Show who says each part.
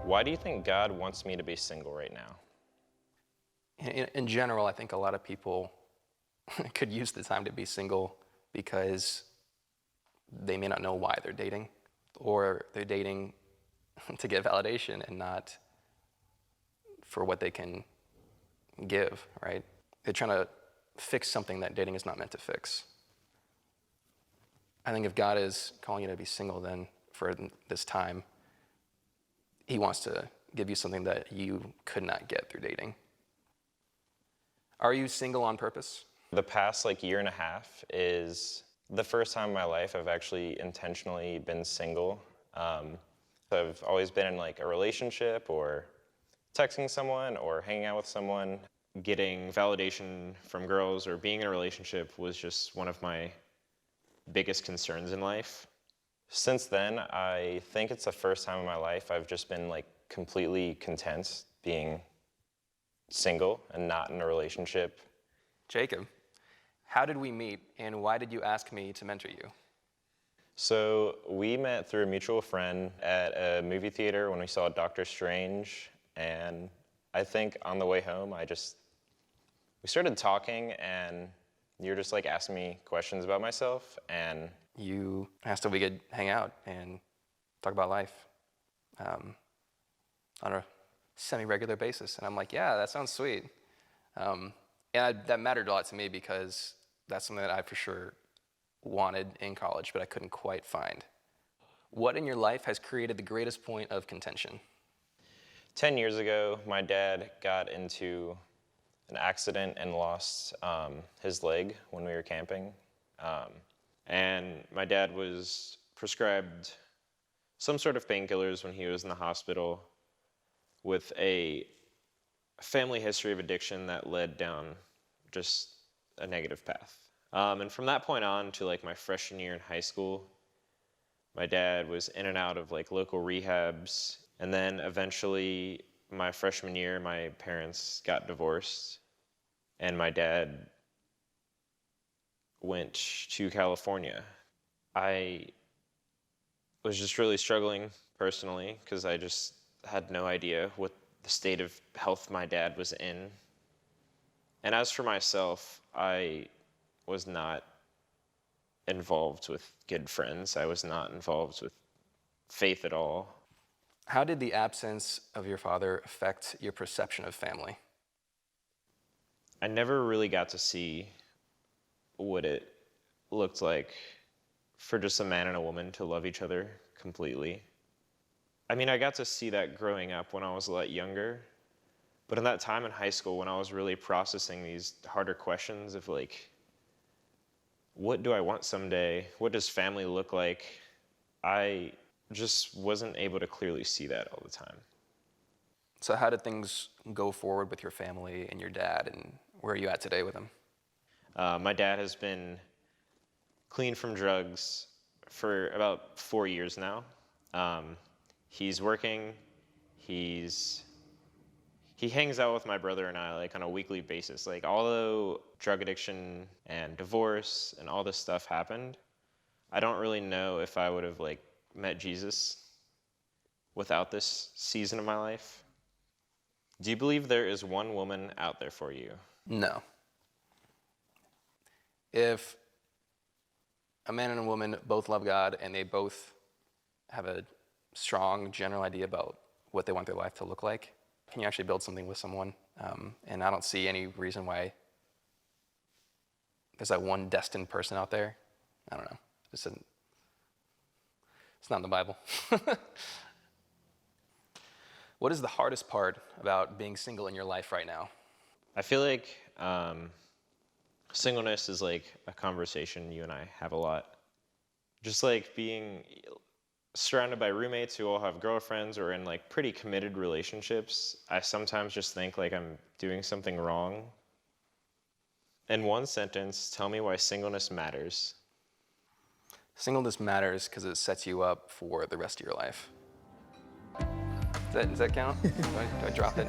Speaker 1: Why do you think God wants me to be single right now?
Speaker 2: In general, I think a lot of people could use the time to be single because they may not know why they're dating, or they're dating to get validation and not for what they can give, right? They're trying to fix something that dating is not meant to fix. I think if God is calling you to be single, then for this time, he wants to give you something that you could not get through dating. Are you single on purpose?
Speaker 1: The past year and a half is the first time in my life I've actually intentionally been single. I've always been in a relationship or texting someone or hanging out with someone. Getting validation from girls or being in a relationship was just one of my biggest concerns in life. Since then, I think it's the first time in my life I've just been completely content being single and not in a relationship.
Speaker 2: Jacob, how did we meet and why did you ask me to mentor you?
Speaker 1: So we met through a mutual friend at a movie theater when we saw Doctor Strange, and I think on the way home we started talking, and you were just asking me questions about myself, and
Speaker 2: you asked if we could hang out and talk about life on a semi-regular basis. And I'm like, yeah, that sounds sweet. That mattered a lot to me because that's something that I for sure wanted in college, but I couldn't quite find. What in your life has created the greatest point of contention?
Speaker 1: 10 years ago, my dad got into an accident and lost his leg when we were camping. And my dad was prescribed some sort of painkillers when he was in the hospital with a family history of addiction that led down just a negative path. And from that point on to my freshman year in high school, my dad was in and out of local rehabs. And then eventually my freshman year, my parents got divorced and my dad went to California. I was just really struggling personally because I just had no idea what the state of health my dad was in. And as for myself, I was not involved with good friends. I was not involved with faith at all.
Speaker 2: How did the absence of your father affect your perception of family?
Speaker 1: I never really got to see what it looked like for just a man and a woman to love each other completely. I mean, I got to see that growing up when I was a lot younger, but in that time in high school when I was really processing these harder questions of what do I want someday? What does family look like? I just wasn't able to clearly see that all the time.
Speaker 2: So how did things go forward with your family and your dad, and where are you at today with him?
Speaker 1: My dad has been clean from drugs for about 4 years now. He's working. He hangs out with my brother and I on a weekly basis. Although drug addiction and divorce and all this stuff happened, I don't really know if I would have met Jesus without this season of my life. Do you believe there is one woman out there for you?
Speaker 2: No. If a man and a woman both love God and they both have a strong general idea about what they want their life to look like, can you actually build something with someone? And I don't see any reason why there's that one destined person out there. I don't know. It's not in the Bible. What is the hardest part about being single in your life right now?
Speaker 1: I feel like singleness is a conversation you and I have a lot. Just being surrounded by roommates who all have girlfriends or in pretty committed relationships, I sometimes just think I'm doing something wrong. In one sentence, tell me why singleness matters.
Speaker 2: Singleness matters because it sets you up for the rest of your life. Does that count? Do I drop it?